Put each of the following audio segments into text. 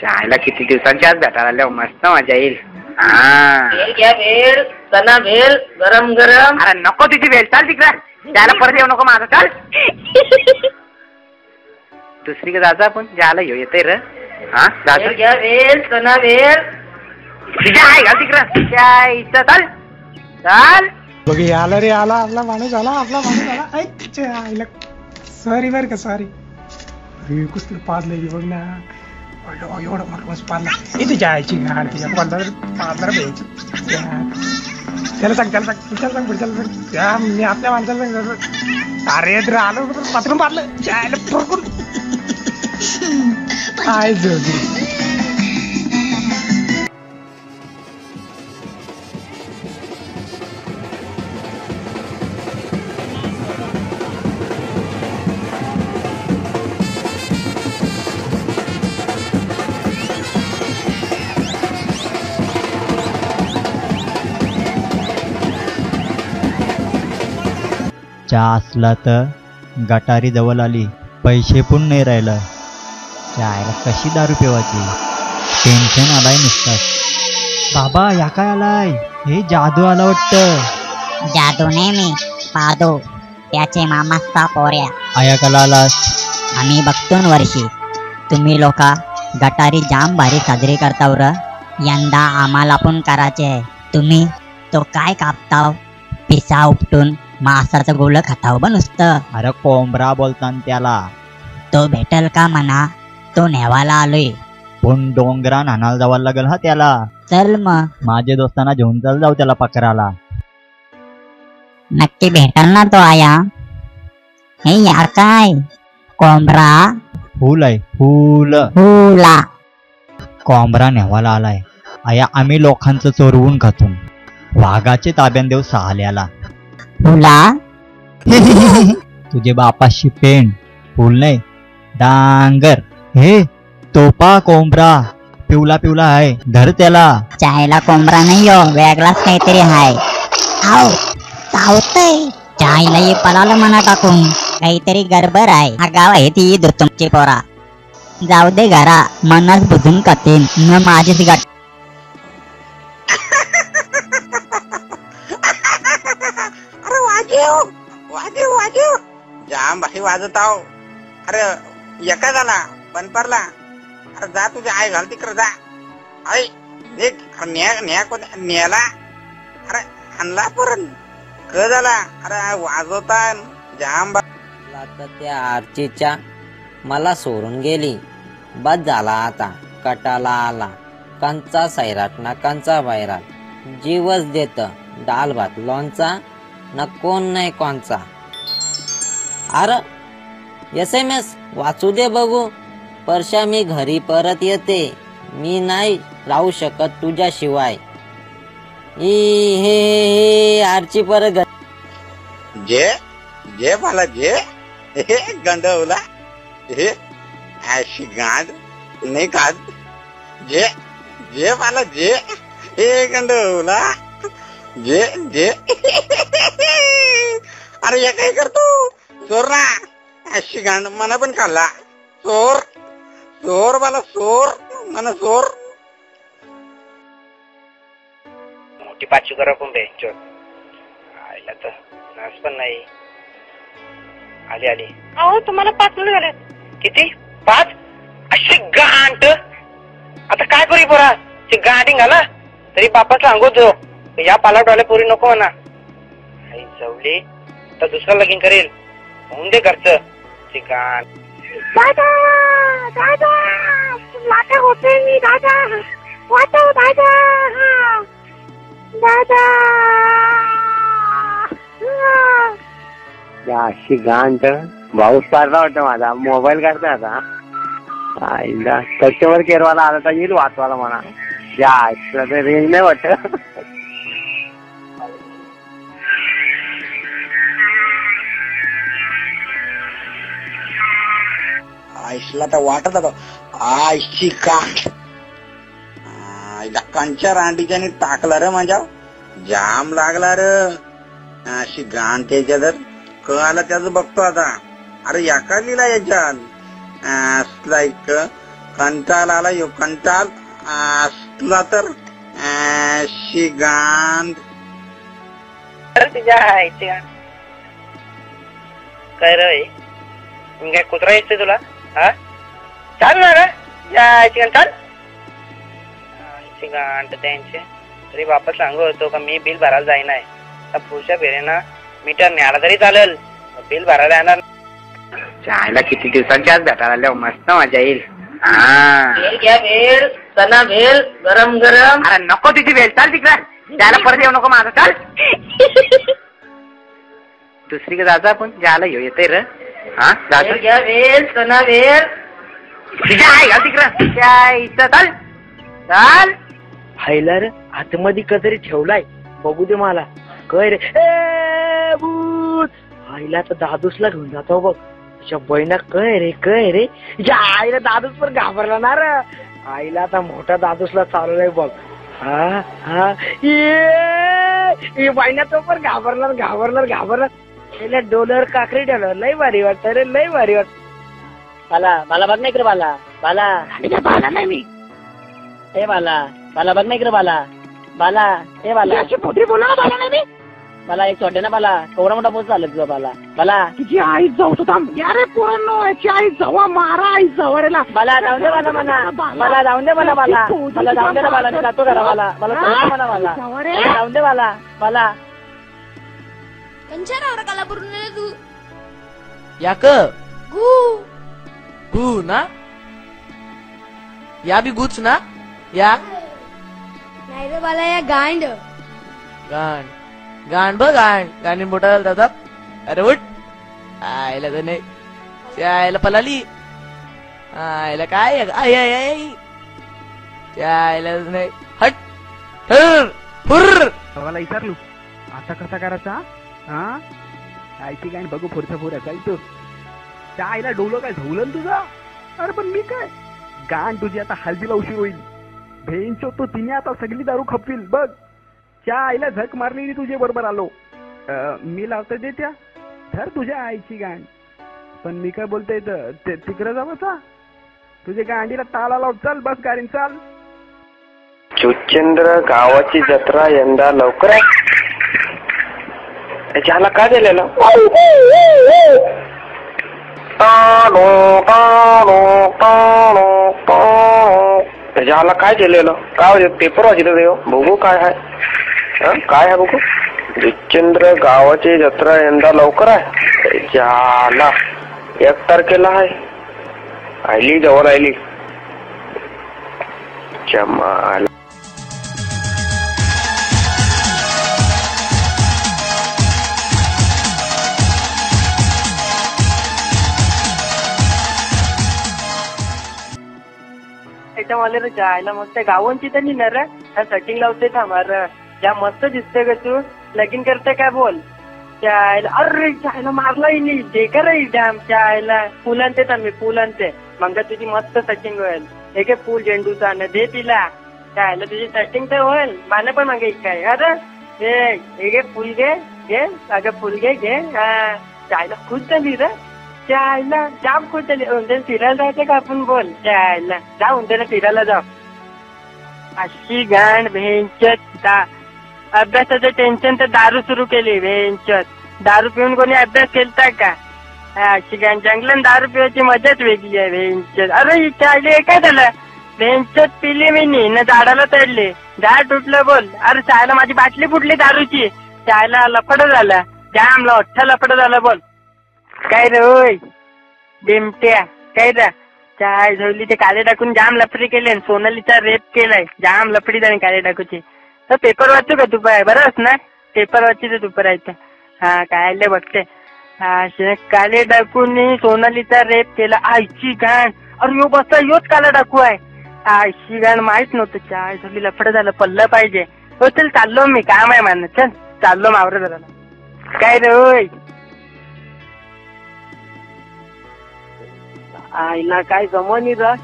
चायला किती दिवसांची आज भेटायला आल्या मस्त मजा येईल. भेल घ्या भेल, चना भेल गरम गरम. अरे नको तिची भेल, चाल तिकडं. त्याला परत येऊ नको माझं, चाल. दुसरीकडे जायचं आपण, ज्याला येते र. हा भेल घ्या भेल, चना भेल. तिच्या आहे घाल तिकडं. त्या इथं चाल चाल. बघ आला रे, आला आपला माणूस आला, आपला माणूस आला. सॉरी बर का, सॉरी. कुस्ती पाजलं की बघ ना, एवढं माणूस पाजला. इथे जायची घाण तिच्या पाजणार घ्यायची. त्याला सांग, त्याला सांग, पुढच्याला सांग, पुढच्याला सांग. मी आपल्या माणसाला सांग. अरे तर आलो पात्रून पाडलं जायला फरकून काय जोगी. चहा असला तर गटारी जवळ आली, पैसे पण नाही राहिलं. चायला कशी दारू पिवायची, टेन्शन आलाय नुसताच. बाबा या काय आलाय, हे जादू आला वाटतं. जादू नाही मी पादो, त्याचे मामाचा पोऱ्या. आया कला आलास. आम्ही बघतो न वर्षी तुम्ही लोका गटारी जाम भारी साजरी करताव र. यंदा आम्हाला पण करायचे आहे. तुम्ही तो काय कापताव, पिसा उपटून मासाचं गोळ खाताव ब नुसतं. अरे कोंबरा बोलतान त्याला. तो भेटल का म्हणा, तो नेवाला आलोय. पण डोंगरान हाणाला जावं लागल हा त्याला. चल मग माझे दोस्तांना घेऊन चल जाऊ त्याला पकडायला. नक्की भेटल ना तो आया. हे यार काय कोंबरा, फुल आहे फुल. हुला कोंबरा नेवाला आलाय. आया आम्ही लोकांचं चोरवून खातो. वाघाचे ताब्यान देऊ साल्याला. हुला तुझे बापाशी पेंड, फुल नाही डांगर. हे तोपा कोंबरा पिवला पिवला आहे, धर त्याला. चायला कोंबरा नाही हो, वेगळाच काहीतरी हाय. आव चावतय. चायला ये पळालं म्हणा टाकून, काहीतरी गडबड आहे. हा गाव आहे ती दूर तुमची पोरा. जाऊ दे घरा, मनच बुजून कतीन न माझीच गाठ. अरे वाजव वाजव वाजव, जाम भारी वाजत आहो. अरे एका झाला पण पडला. अरे जा तुझ्या आई घाल तिकडे जा. आई देख, न्याला. अरे आणला परत क झाला. अरे वाजवता जाम. आता त्या आरचीच्या मला सोडून गेली. बस झाला आता, कटाला आला. कंचा सैराट ना कंचा बैराट, जीवच देत डाल भात लोणचा ना कोण नाही कोणचा. अरे SMS वाचू दे बघू. परशा मी घरी परत येते, मी नाही राहू शकत तुझ्याशिवाय. हे आरची परत जे जे मला जे गंडवला हे अशी गांड नाही खात. जे जे मला जे हे गंडवला जे जे. अरे हे काय करतो चोर ना, अशी गांड मना पण खाल्ला. चोर चोर मला चोर मना चोर. मोठी पाचशे करा कुंभे चोर आईला तर नाच पण नाही. आली आली. अहो तुम्हाला 5 मिनिट झाले. किती 5? अशी गांड. आता काय करू पोरा, गांडी घाला तरी बापाचं अंगोत जो या पालाटवाल्या पोरी नको म्हणा. आई जवली तर दुसरं लगीन करेल, होऊन दे घरचं. गांड दादा दादा लाटा होते मी दादा. वाचव दादा दादा. अशी गांठ पाऊस पडला वाटतं. माझा मोबाईल काढता आता. आईला कस्टमर केअर वाला आला तर येईल वाचवायला म्हणा. रेंज नाही वाटत. आईला तर वाटत होतं आईची काठ. कंच्या रांडीच्याने टाकला रे माझ्या, जाम लागला रे. अशी गाण त्याच्या तर कळाला त्याच बघतो आता. अरे याका लिहिला याच्यात लाईक कंटाळ आला यो कंटाळ असला तर शिगांड तुझ्या आईची काय रे काय कुत्रा येते तुला हा चाल ना रे या चाल गांठ त्यांचे तरी वापस सांगू होतो का मी बिल भरायला जाईन आहे तर पुढच्या फेरीना मीटर न्यायला तरी चालेल बिल भरायला येणार चायला किती दिवसांच्या आज भेटायला आल्या मस्त मजा येईल भेल घ्या भेल चना भेल गरम गरम अरे नको तिची भेल चाल तिकडे त्याला परत येऊ नको माझं चाल दुसरीकडे जायचं आपण ज्याला येऊ येते रे हा भेल घ्या भेल चना भेल तिच्या आहे घाल तिकडं त्या इथं चाल चाल हायलर आतमध्ये कधीतरी ठेवलाय बघू दे मला काय रे ए भूत आईला तर दादूसला घेऊन जातो बघ त्याच्या बहिणा काय रे या आईला दादूस पण घाबरला ना रे आईला आता मोठा दादूसला चालवलाय बघ हा हा ये बहिणा तो पण घाबरणार डोलर काकरी ठेवलं लय भारी वाटत रे लय भारी वाटत बाला बघ नाही रे बाला नाही मी ए बाला बघ नाही रे बाला ए बाला पोटी बोला बाला नाही मी मला एक छोटे ना बाला केवढा मोठा पोच झाला तुझा बाला तिची आई जाऊ तो थांब यारे पोरांनो याची आई जावा मारा आई जवळला बाला जाऊन दे मला जाऊन दे मला जाऊन दे ना बाला मी जातो घरा मला जाऊन दे बाला कंचरावर काला पूर्ण तू याक गु ना या बी गुच ना या नाही रे बाला या गांड गाण बघ गाणी मोठा दादा अरे उठ आयला तर नाही आयला पलाली आयला काय आयला नाही हट फुर मला विचारलो आता कसा करायचा हा आयची गाणी बघू फुरचा चालतो त्या आईला डोलं काय झोलन तुझा अरे पण मी काय गाण तुझी आता हल्दीला उशीर होईल भेंचो तो तिने आता सगळी दारू खपतील बघ त्या आईला झक मारलेली तुझे बरोबर आलो मी लावतो दे त्या धर तुझ्या आईची गाण पण मी काय बोलतोय तिकडे जावं तुझ्या गांडीला ताला लाव चल बस गाडीन चाल चुचंद्र गावाची जत्रा यंदा लवकर आहे ज्याला काय दिलेलं ज्याला काय दिलेलं काय पेपर वाजले रे बघू काय आहे काय आहे बघू चुचंद्र गावाची जत्रा यंदा लवकर आहे ज्याला 1 तारखेला आहे आयली जवळ आयली जमाल मला जायला मग त्या गावांची तर नाही ना रे सेटिंग लावते थांबार ज्या मस्त दिसते ग तू लगीन करते काय बोल त्या आईला अरे जायला मारलाय नाही जे कराय डॅम त्या आईला फुल आणते थांबे फुल आणते मग तुझी मस्त सेटिंग होईल एक फुल झेंडूचा न दे तिला त्या आईला तुझी सेटिंग तर होईल माने पण मागे काय अरे हे फुल घे अगं फुल घे जायला खुश झाली रे त्या आईला जाम खुश झाली उंदर फिरायला जायचं का आपण बोल त्या आईला जा उंदर फिरायला जाऊ अशी गाण भेंचत अभ्यासाचं टेन्शन तर दारू सुरू केली भेंचत दारू पिऊन कोणी अभ्यास केलता का अशी गाण जंगलात दारू पिवायची मजाच वेगळी आहे भेंचत अरे चालली काय झालं भेंचत पिली मी नी न झाडाला चढले झाड तुटलं बोल अरे चायला माझी बाटली फुटली दारूची चायला लफड झाला जाम लठ्ठा लफड झालं बोल काय रे होय बिमट्या काय रे चाय झोली ते काळे टाकून जाम लफडी केले सोनालीचा रेप केलाय जाम लफडी झाली काळे टाकूची तर पेपर वाचू का तू बरंच ना पेपर वाचीच तू राहायचं हा काय बघते हा काळे टाकून सोनालीचा रेप केला आईची गाण अरे यो बसता योच काला टाकू आहे आईची गाण माहित नव्हतं चाय झोली लफड झालं पडलं पाहिजे हो चल चाललो मी काम आहे मान चल चाललो मावर झाला काय रे होय आईला काय जमनी र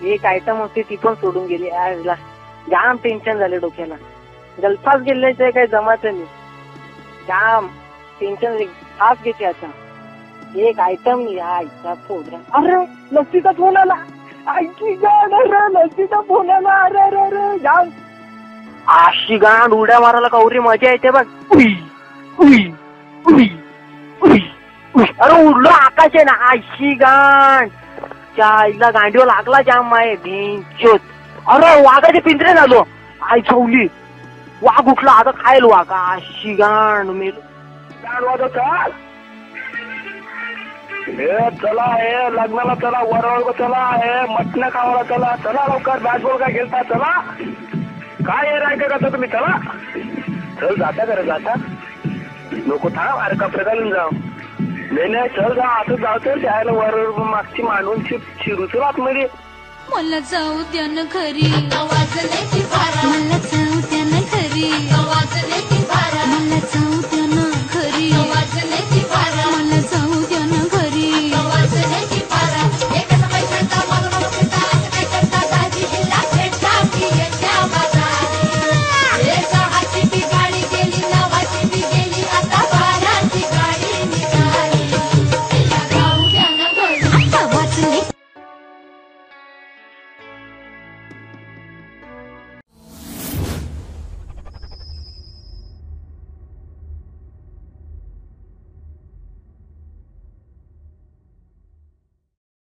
एक आयटम होती ती पण सोडून गेली आईला जाम टेन्शन झाले डोक्याला गल्फास गेल्याचं काही जमाचं नाही जाम टेन्शन फास घेते आता एक आयटम नाही आईचा फोडरा अरे लस्सीचा फोन आला आईची गाड रे लसीचा फोन आला अरे अरे अरे जाम अशी गांड उड्या मारायला कवरी मजा येते बघ उई उई उई उई उई अरे उडलो आकाश आहे ना अशी गांड त्या आईला गांडीवर लागला जाम माय भिंचोत अरे वाघाचे पिंजरे झालो आई चवली वाघ उठला आता खायल वाघ अशी गांड मेल गांड वाजव चाल हे चला हे लग्नाला चला वरवळ चला हे मटण खावायला चला चला लवकर बॅटबॉल काय खेळता चला काय हे राहायचं का तुम्ही चला चल जाता करे जाता नको थांब अरे कपडे घालून जाऊ नाही चल जा आता जाऊ त्याला वर मागची मांडून शिरूच आतमध्ये मला जाऊ द्या ना खरी मला जाऊ द्या ना खरी मला जाऊ